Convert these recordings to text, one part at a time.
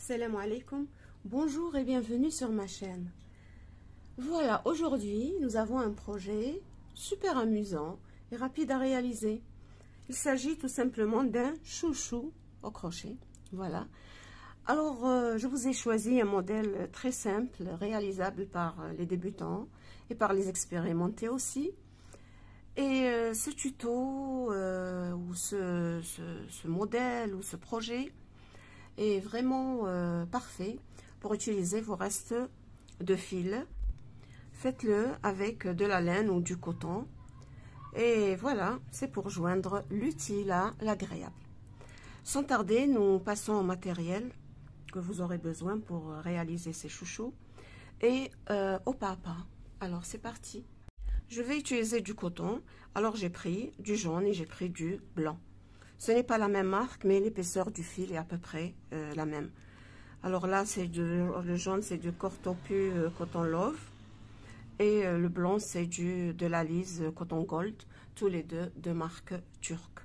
Salam alaikum, bonjour et bienvenue sur ma chaîne. Voilà, aujourd'hui nous avons un projet super amusant et rapide à réaliser. Il s'agit tout simplement d'un chouchou au crochet. Voilà. Alors, je vous ai choisi un modèle très simple, réalisable par les débutants et par les expérimentés aussi. Et ce tuto ou ce modèle ou ce projet est vraiment parfait pour utiliser vos restes de fil. Faites-le avec de la laine ou du coton. Et voilà, c'est pour joindre l'utile à l'agréable. Sans tarder, nous passons au matériel que vous aurez besoin pour réaliser ces chouchous et au pas à pas. Alors c'est parti. Je vais utiliser du coton. Alors j'ai pris du jaune et j'ai pris du blanc. Ce n'est pas la même marque, mais l'épaisseur du fil est à peu près la même. Alors là, le jaune, c'est du Cortopu Coton Love. Et le blanc, c'est de la Lise Coton Gold. Tous les deux de marque turque.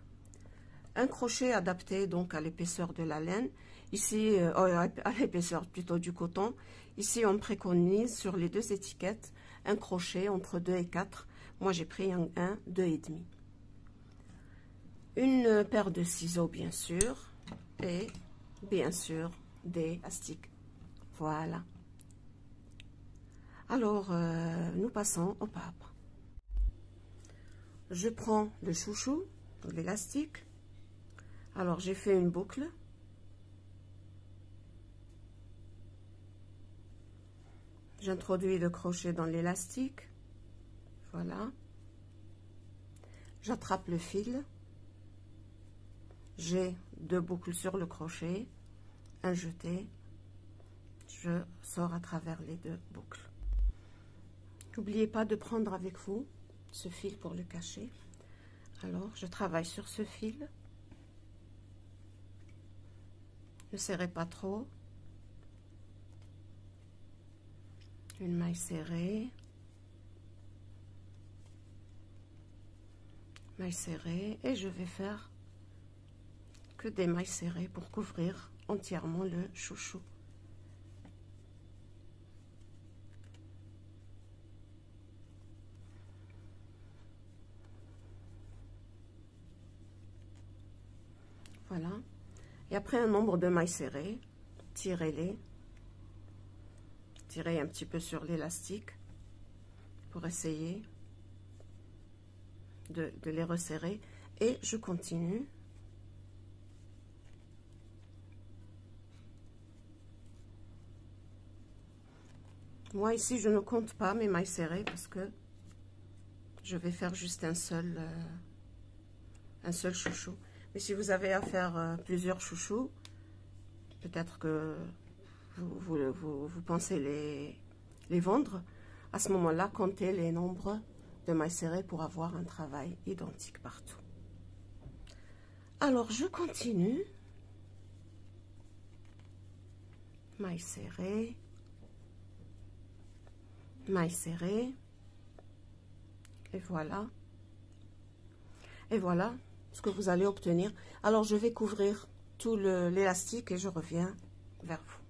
Un crochet adapté donc à l'épaisseur de la laine. Ici, à l'épaisseur plutôt du coton. Ici, on préconise sur les deux étiquettes un crochet entre 2 et 4. Moi, j'ai pris un 2,5. Une paire de ciseaux, bien sûr. Et bien sûr, des élastiques. Voilà. Alors, nous passons au pas à pas. Je prends le chouchou, l'élastique. Alors, j'ai fait une boucle. J'introduis le crochet dans l'élastique. Voilà. J'attrape le fil. J'ai 2 boucles sur le crochet. Un jeté. Je sors à travers les 2 boucles. N'oubliez pas de prendre avec vous ce fil pour le cacher. Alors, je travaille sur ce fil. Ne serrez pas trop. Une maille serrée. Maille serrée. Et je vais faire que des mailles serrées pour couvrir entièrement le chouchou. Voilà. Et après un nombre de mailles serrées, tirez-les. Tirez un petit peu sur l'élastique pour essayer de les resserrer. Et je continue. Moi ici, je ne compte pas mes mailles serrées parce que je vais faire juste un seul chouchou. Mais si vous avez à faire plusieurs chouchous, peut-être que vous pensez les vendre. À ce moment-là, comptez les nombres de mailles serrées pour avoir un travail identique partout. Alors, je continue. Maille serrée. Maille serrée. Et voilà. Et voilà ce que vous allez obtenir. Alors, je vais couvrir tout l'élastique et je reviens vers vous.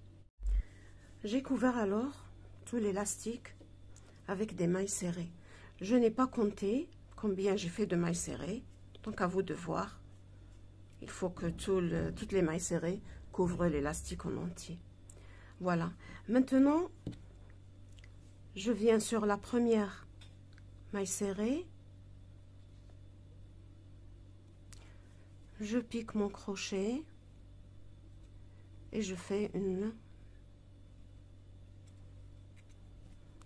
J'ai couvert alors tout l'élastique avec des mailles serrées. Je n'ai pas compté combien j'ai fait de mailles serrées. Donc, à vous de voir. Il faut que toutes les mailles serrées couvrent l'élastique en entier. Voilà. Maintenant, je viens sur la première maille serrée. Je pique mon crochet et je fais une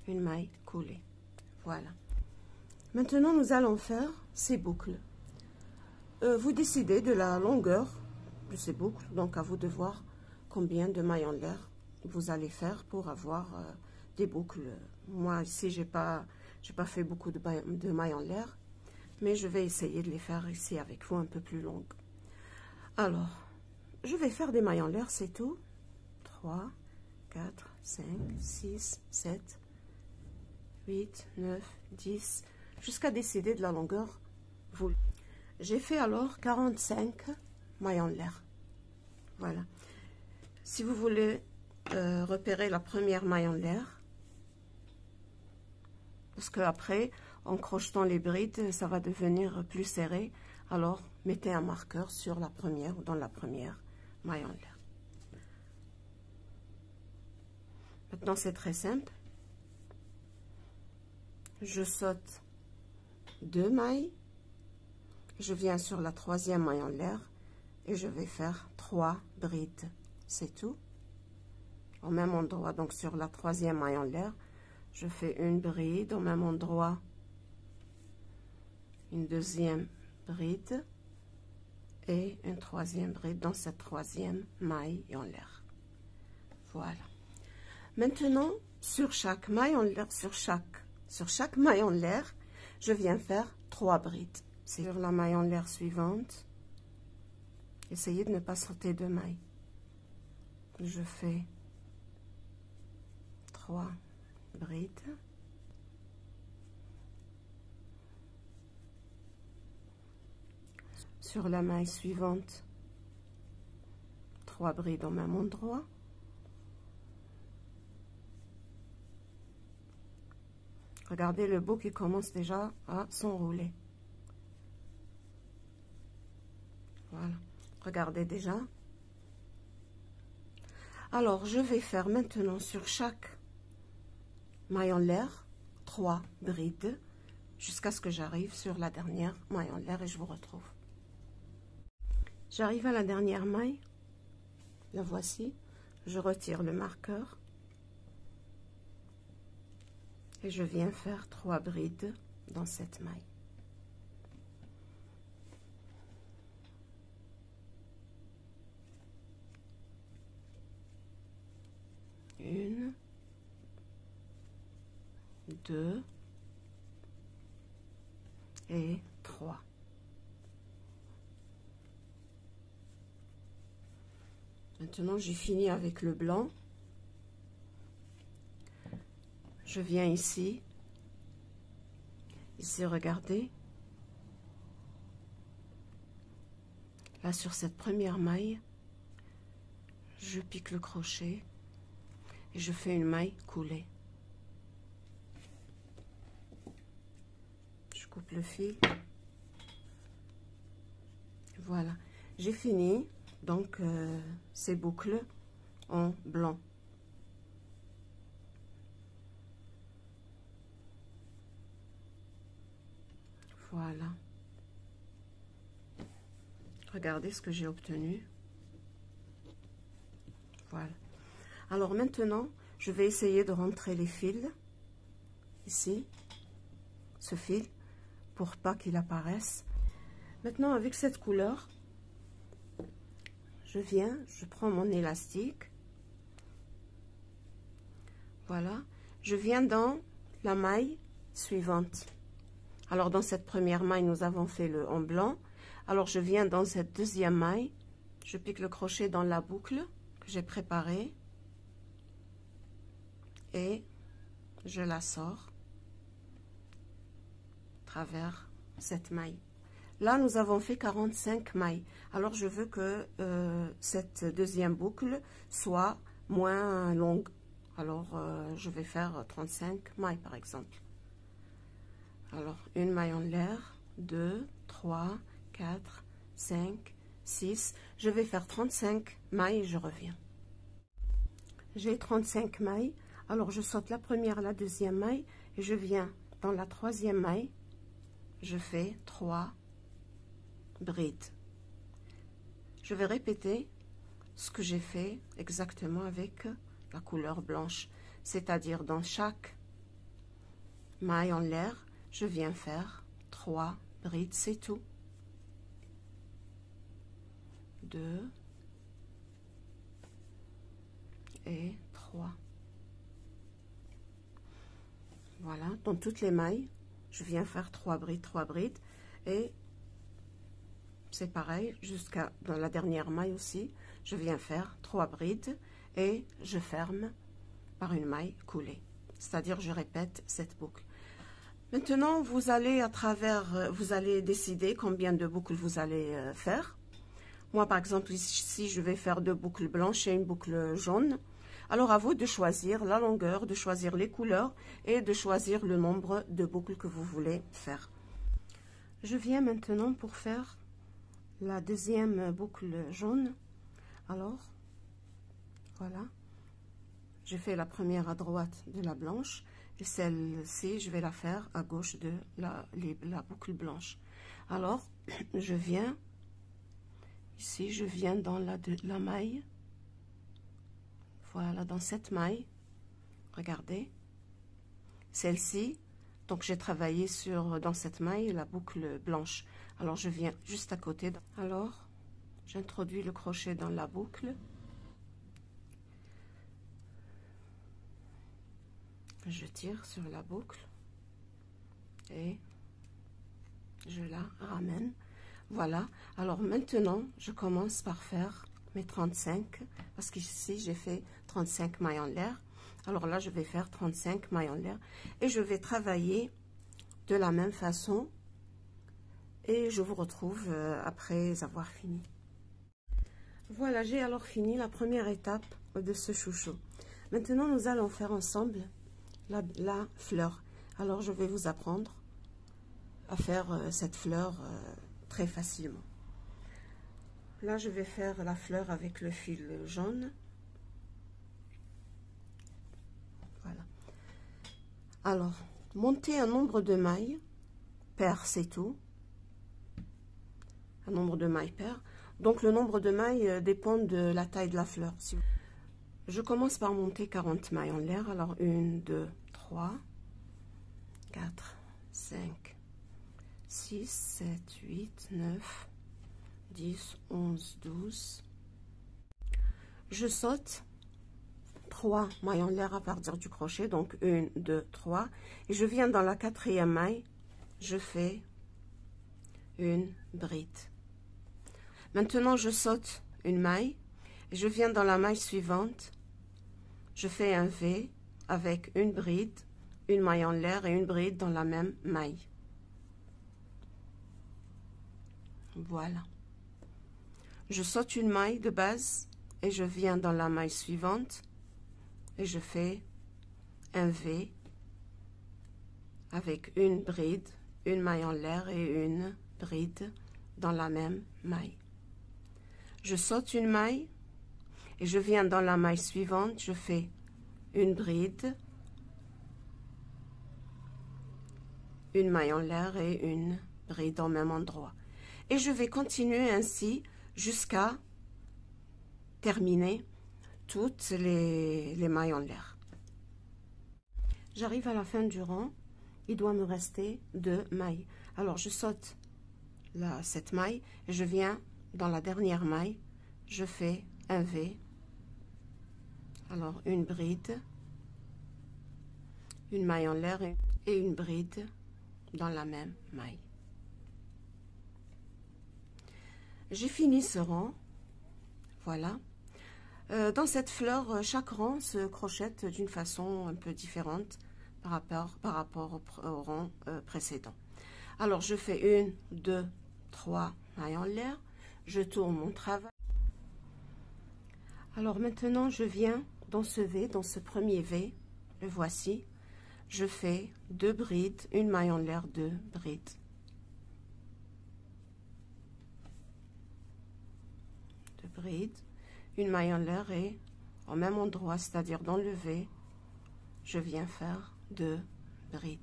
maille coulée. Voilà. Maintenant, nous allons faire ces boucles. Vous décidez de la longueur de ces boucles, donc à vous de voir combien de mailles en l'air vous allez faire pour avoir des boucles. Moi, ici, j'ai pas fait beaucoup de mailles en l'air, mais je vais essayer de les faire ici avec vous un peu plus longues. Alors, je vais faire des mailles en l'air, c'est tout. 3, 4, 5, 6, 7, 8, 9, 10, jusqu'à décider de la longueur. J'ai fait alors 45 mailles en l'air. Voilà. si vous voulez repérer la première maille en l'air, parce que après, en crochetant les brides, ça va devenir plus serré. Alors, mettez un marqueur sur la première ou dans la première maille en l'air. Maintenant, c'est très simple. Je saute 2 mailles. Je viens sur la troisième maille en l'air et je vais faire 3 brides. C'est tout. Au même endroit, donc sur la troisième maille en l'air, je fais une bride au même endroit, une deuxième bride et une troisième bride dans cette troisième maille en l'air. Voilà. Maintenant, sur chaque maille en l'air, sur chaque maille en l'air, je viens faire 3 brides. Sur la maille en l'air suivante, essayez de ne pas sauter 2 mailles. Je fais 3 brides. Sur la maille suivante, 3 brides au même endroit. Regardez le bout qui commence déjà à s'enrouler. Voilà, regardez déjà. Alors, je vais faire maintenant sur chaque maille en l'air 3 brides jusqu'à ce que j'arrive sur la dernière maille en l'air et je vous retrouve. J'arrive à la dernière maille, la voici, je retire le marqueur et je viens faire 3 brides dans cette maille. Une, 2 et 3. Maintenant, j'ai fini avec le blanc. Je viens ici. Ici, regardez. Là, sur cette première maille, je pique le crochet et je fais une maille coulée. Je coupe le fil. Voilà, j'ai fini donc ces boucles en blanc. Voilà. Regardez ce que j'ai obtenu. Voilà. Alors maintenant, je vais essayer de rentrer les fils ici, ce fil, pour pas qu'il apparaisse. Maintenant, avec cette couleur, je prends mon élastique. Voilà. Je viens dans la maille suivante. Alors, dans cette première maille, nous avons fait le en blanc. Alors, je viens dans cette deuxième maille. Je pique le crochet dans la boucle que j'ai préparée. Et je la sors à travers cette maille. Là, nous avons fait 45 mailles. Alors, je veux que cette deuxième boucle soit moins longue. Alors, je vais faire 35 mailles, par exemple. Alors, une maille en l'air, 2, 3, 4, 5, 6. Je vais faire 35 mailles et je reviens. J'ai 35 mailles. Alors, je saute la première, la deuxième maille et je viens dans la troisième maille. Je fais 3 brides. Je vais répéter ce que j'ai fait exactement avec la couleur blanche, c'est-à-dire dans chaque maille en l'air, je viens faire 3 brides, c'est tout. 2 et 3. Voilà, dans toutes les mailles, je viens faire 3 brides et c'est pareil jusqu'à dans la dernière maille aussi, je viens faire 3 brides et je ferme par une maille coulée, c'est-à-dire je répète cette boucle. Maintenant, vous allez décider combien de boucles vous allez faire. Moi, par exemple, ici, je vais faire 2 boucles blanches et une boucle jaune. Alors, à vous de choisir la longueur, de choisir les couleurs et de choisir le nombre de boucles que vous voulez faire. Je viens maintenant pour faire la deuxième boucle jaune. Alors, voilà. J'ai fait la première à droite de la blanche et celle-ci, je vais la faire à gauche de la boucle blanche. Alors, je viens ici, je viens dans la maille. Voilà, dans cette maille, regardez, celle-ci, donc j'ai travaillé dans cette maille la boucle blanche. Alors je viens juste à côté. Alors, j'introduis le crochet dans la boucle. Je tire sur la boucle et je la ramène. Voilà, alors maintenant, je commence par faire mes 35, parce qu'ici, j'ai fait 35 mailles en l'air. Alors là, je vais faire 35 mailles en l'air et je vais travailler de la même façon et je vous retrouve après avoir fini. Voilà, j'ai alors fini la première étape de ce chouchou. Maintenant, nous allons faire ensemble la fleur. Alors, je vais vous apprendre à faire cette fleur très facilement. Là, je vais faire la fleur avec le fil jaune. Voilà. Alors, montez un nombre de mailles pair, c'est tout. Un nombre de mailles pair. Donc, le nombre de mailles dépend de la taille de la fleur. Je commence par monter 40 mailles en l'air. Alors, 1, 2, 3, 4, 5, 6, 7, 8, 9, 10, 11, 12. Je saute 3 mailles en l'air à partir du crochet, donc 1, 2, 3. Et je viens dans la 4e maille, je fais une bride. Maintenant, je saute une maille et je viens dans la maille suivante. Je fais un V avec une bride, une maille en l'air et une bride dans la même maille. Voilà. Je saute une maille de base et je viens dans la maille suivante et je fais un V avec une bride, une maille en l'air et une bride dans la même maille. Je saute une maille et je viens dans la maille suivante, je fais une bride, une maille en l'air et une bride au même endroit. Et je vais continuer ainsi jusqu'à terminer toutes les mailles en l'air. J'arrive à la fin du rang, il doit me rester 2 mailles. Alors je saute cette maille et je viens dans la dernière maille, je fais un V, alors une bride, une maille en l'air et une bride dans la même maille. J'ai fini ce rang, voilà. Dans cette fleur, chaque rang se crochette d'une façon un peu différente par rapport au rang précédent. Alors, je fais 1, 2, 3 mailles en l'air, je tourne mon travail. Alors maintenant, je viens dans ce V, dans ce premier V, le voici, je fais 2 brides, une maille en l'air, 2 brides. Bride, une maille en l'air et au même endroit, c'est-à-dire dans le V, je viens faire 2 brides.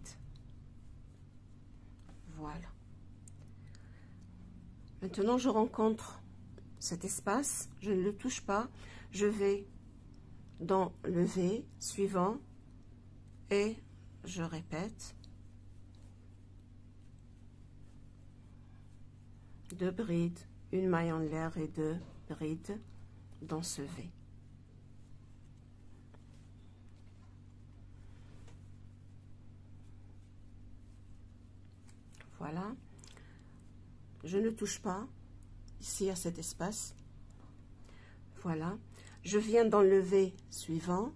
Voilà. Maintenant, je rencontre cet espace, je ne le touche pas, je vais dans le V suivant et je répète 2 brides, une maille en l'air et 2 bride dans ce V. Voilà. Je ne touche pas ici à cet espace. Voilà. Je viens dans le V suivant.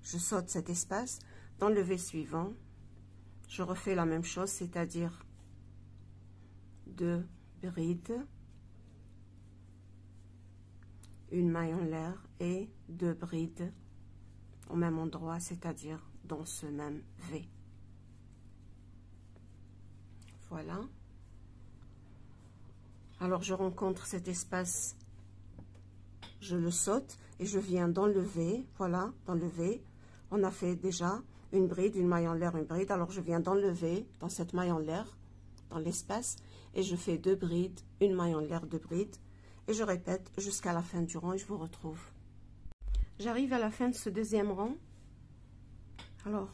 Je saute cet espace. Dans le V suivant, je refais la même chose, c'est-à-dire 2 brides. une maille en l'air et 2 brides au même endroit, c'est-à-dire dans ce même V. Voilà. Alors je rencontre cet espace, je le saute et je viens dans le V. Voilà, dans le V, on a fait déjà une bride, une maille en l'air, une bride. Alors je viens dans le V, dans cette maille en l'air, dans l'espace, et je fais 2 brides, une maille en l'air, 2 brides, et je répète jusqu'à la fin du rang et je vous retrouve. J'arrive à la fin de ce deuxième rang. Alors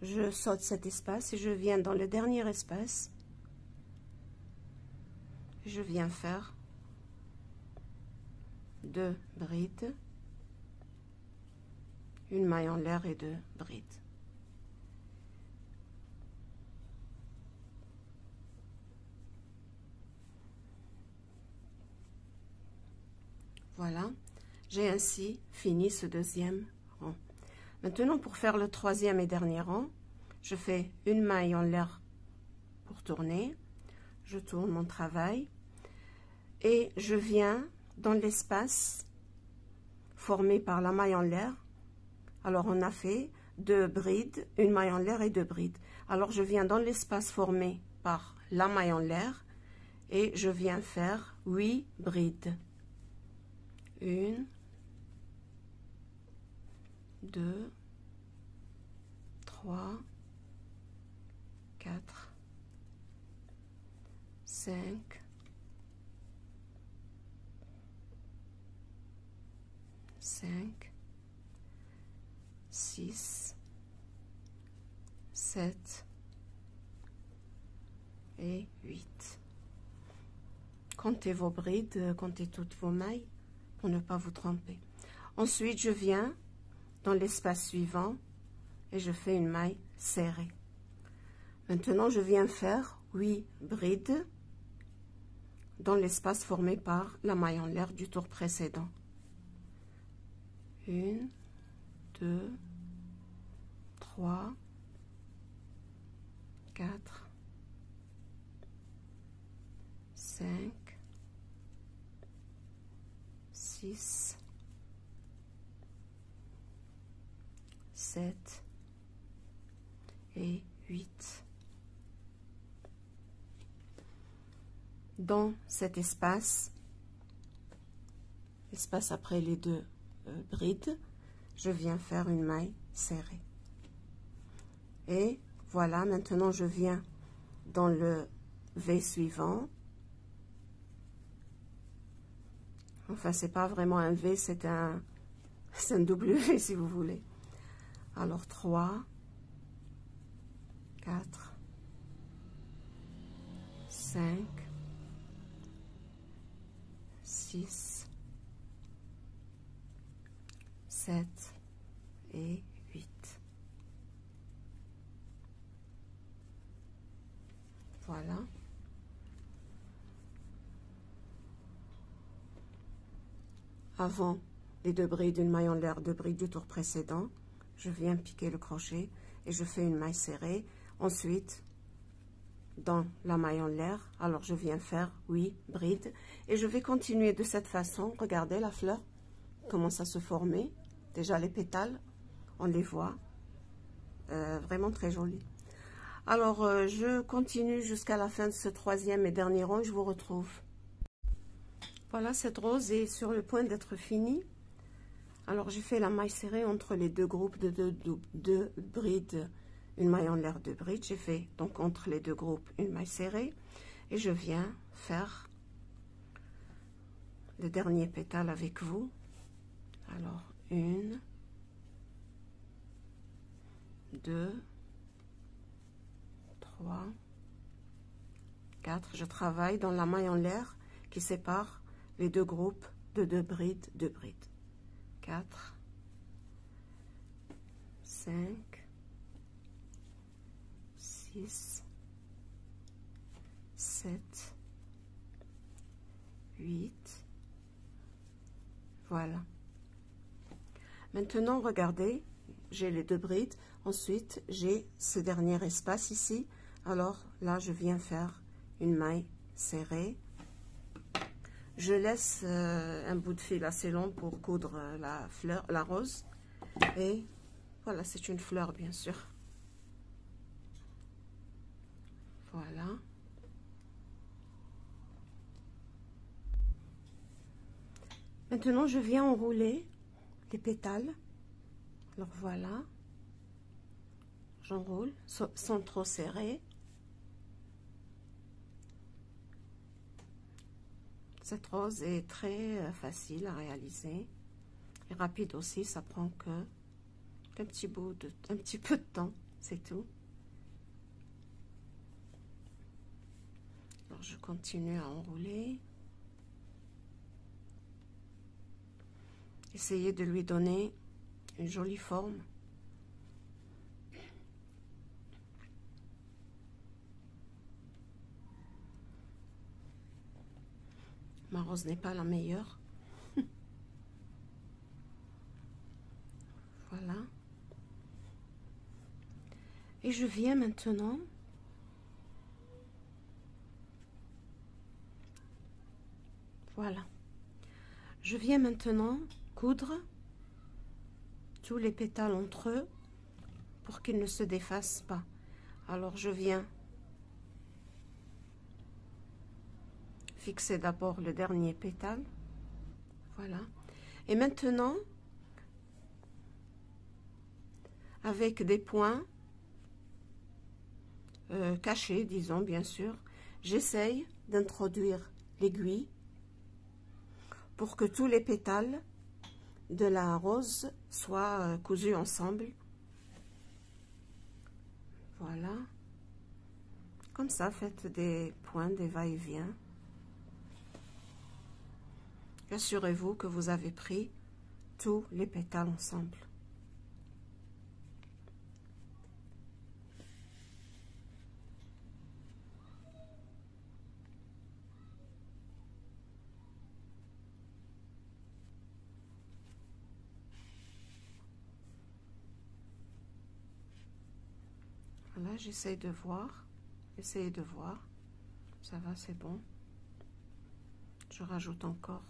je saute cet espace et je viens dans le dernier espace. Je viens faire 2 brides, une maille en l'air et 2 brides. Voilà, j'ai ainsi fini ce deuxième rang. Maintenant, pour faire le troisième et dernier rang, je fais une maille en l'air pour tourner. Je tourne mon travail et je viens dans l'espace formé par la maille en l'air. Alors, on a fait 2 brides, une maille en l'air et 2 brides. Alors, je viens dans l'espace formé par la maille en l'air et je viens faire 8 brides. 1, 2, 3, 4, 5, 6, 7 et 8. Comptez vos brides, comptez toutes vos mailles pour ne pas vous tromper. Ensuite, je viens dans l'espace suivant et je fais une maille serrée. Maintenant, je viens faire 8 brides dans l'espace formé par la maille en l'air du tour précédent. 1, 2, 3, 4, 5, 6, 7 et 8. Dans cet espace après les 2 brides, je viens faire une maille serrée. Et voilà, maintenant je viens dans le V suivant. Enfin, c'est pas vraiment un V, c'est un W si vous voulez. Alors 3, 4, 5, 6, 7 et 8. Voilà. Avant les 2 brides, une maille en l'air, 2 brides du tour précédent, je viens piquer le crochet et je fais une maille serrée. Ensuite, dans la maille en l'air, alors je viens faire 8 brides et je vais continuer de cette façon. Regardez la fleur commence à se former. Déjà les pétales, on les voit, vraiment très jolis. Alors je continue jusqu'à la fin de ce troisième et dernier rang et je vous retrouve. Voilà, cette rose est sur le point d'être finie. Alors j'ai fait la maille serrée entre les 2 groupes de 2 brides, une maille en l'air, 2 brides. J'ai fait donc entre les 2 groupes une maille serrée et je viens faire le dernier pétale avec vous. Alors 1, 2, 3, 4. Je travaille dans la maille en l'air qui sépare les 2 groupes de 2 brides, 2 brides. 4, 5, 6, 7, 8. Voilà. Maintenant, regardez, j'ai les 2 brides. Ensuite, j'ai ce dernier espace ici. Alors là, je viens faire une maille serrée. je laisse un bout de fil assez long pour coudre la fleur, la rose. Et voilà, c'est une fleur bien sûr. Voilà. Maintenant, je viens enrouler les pétales. Alors voilà. J'enroule sans trop serrer. Cette rose est très facile à réaliser et rapide aussi, ça prend un petit peu de temps, c'est tout. Alors je continue à enrouler. Essayez de lui donner une jolie forme. Ma rose n'est pas la meilleure. Voilà. Et je viens maintenant voilà. Je viens maintenant coudre tous les pétales entre eux pour qu'ils ne se défassent pas. Alors je viens fixer d'abord le dernier pétale. Voilà. Et maintenant, avec des points cachés, disons bien sûr, j'essaye d'introduire l'aiguille pour que tous les pétales de la rose soient cousus ensemble. Voilà. Comme ça, faites des points, des va-et-vient. Assurez-vous que vous avez pris tous les pétales ensemble. Voilà, j'essaye de voir. Essayez de voir. Ça va, c'est bon. Je rajoute encore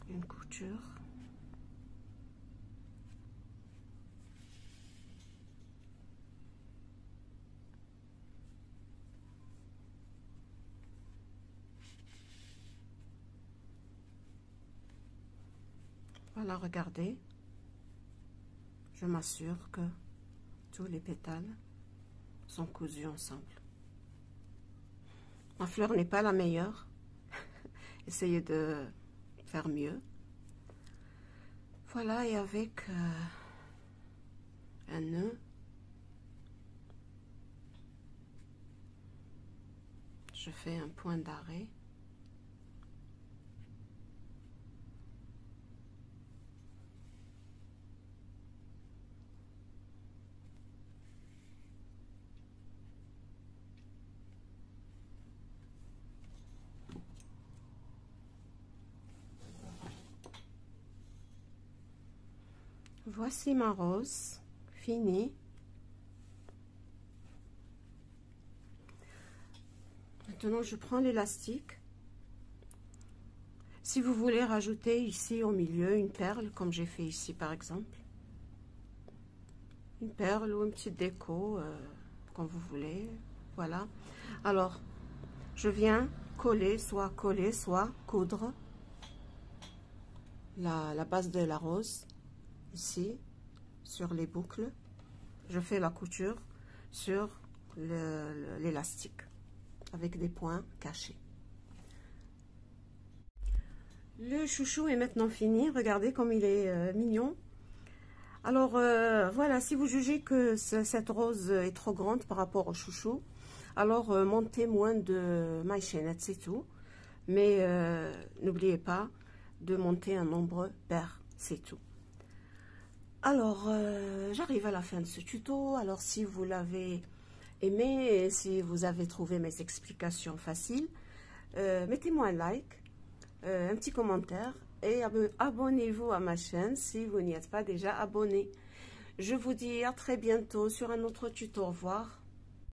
une couture. Voilà, regardez. Je m'assure que tous les pétales sont cousus ensemble. Ma fleur n'est pas la meilleure. Essayez de faire mieux. Voilà, et avec un nœud, je fais un point d'arrêt. Voici ma rose finie. Maintenant, je prends l'élastique. Si vous voulez rajouter ici au milieu une perle, comme j'ai fait ici par exemple, une perle ou une petite déco, comme vous voulez, voilà. Alors, je viens coller, soit coudre la base de la rose. Ici, sur les boucles, je fais la couture sur l'élastique avec des points cachés. Le chouchou est maintenant fini. Regardez comme il est mignon. Alors voilà, si vous jugez que cette rose est trop grande par rapport au chouchou, alors montez moins de mailles chaînettes, c'est tout. Mais n'oubliez pas de monter un nombre pair, c'est tout. Alors, j'arrive à la fin de ce tuto. Alors, si vous l'avez aimé et si vous avez trouvé mes explications faciles, mettez-moi un like, un petit commentaire et abonnez-vous à ma chaîne si vous n'y êtes pas déjà abonné. Je vous dis à très bientôt sur un autre tuto. Au revoir.